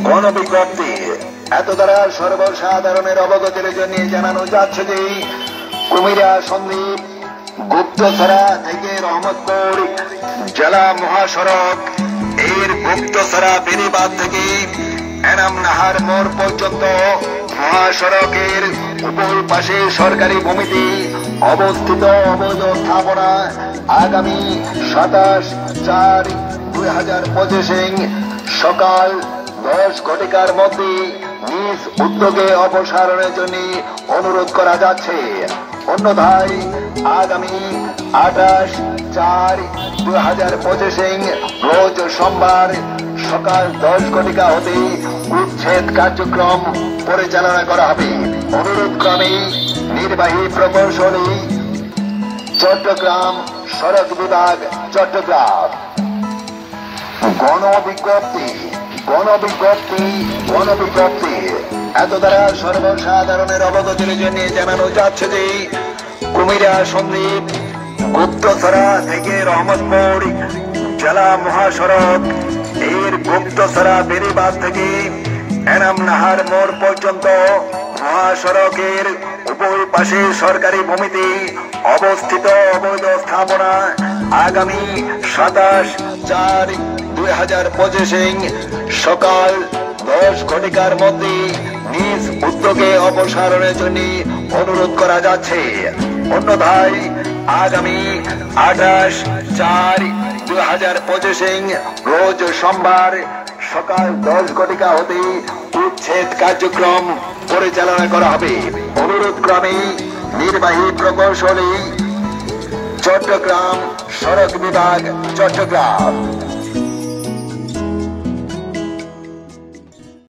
গণবিজ্ঞপ্তি এত দ্বারা সর্বসাধারণের অবগতির জন্য জানানো যাচ্ছে যে কুমিরা সন্দ্বীপ গুপ্তছড়া থেকে রহমতপুর জেলা মহাসড়ক এর গুপ্তছড়া বেড়িবাঁধ থেকে এনাম নাহার মোড় পর্যন্ত মহাসড়কের উভয় পাশে সরকারি ভূমিতে অবস্থিত অবৈধ স্থাপনা আগামী 27/4/2025 সকাল 10 ঘটিকার মধ্যে নিজ উদ্যোগে অপসারণের জন্য অনুরোধ করা যাচ্ছে। অন্যথায় আগামী 28/4/2025 রোজ সোমবার সকাল 10 ঘটিকা হতে উচ্ছেদ কার্যক্রম পরিচালনা করা হবে। অনুরোধ ক্রমে নির্বাহী প্রকৌশলী, চট্টগ্রাম সড়ক বিভাগ, চট্টগ্রাম। গণবিজ্ঞপ্তি এত দ্বারা সর্বসাধারণের অবগতির জন্য জানানো যাচ্ছে যে কুমিরা সন্দ্বীপ গুপ্তছড়া থেকে রহমতপুর জেলা মহাসড়ক এর গুপ্তছড়া বেড়িবাঁধ থেকে এনাম নাহার মোড় পর্যন্ত মহাসড়কের উভয় পাশে সরকারি ভূমিতে অবস্থিত অবৈধ স্থাপনা আগামী 27/4/2025 সকাল 10 ঘটিকার মধ্যে নিজ উদ্যোগে অপসারণের জন্য অনুরোধ করা যাচ্ছে। অন্যথায় আগামী 28/4/2025 রোজ সোমবার সকাল 10 ঘটিকা হতে উচ্ছেদ কার্যক্রম পরিচালনা করা হবে। অনুরোধ ক্রমে নির্বাহী প্রকৌশলী, চট্টগ্রাম সড়ক বিভাগ, চট্টগ্রাম।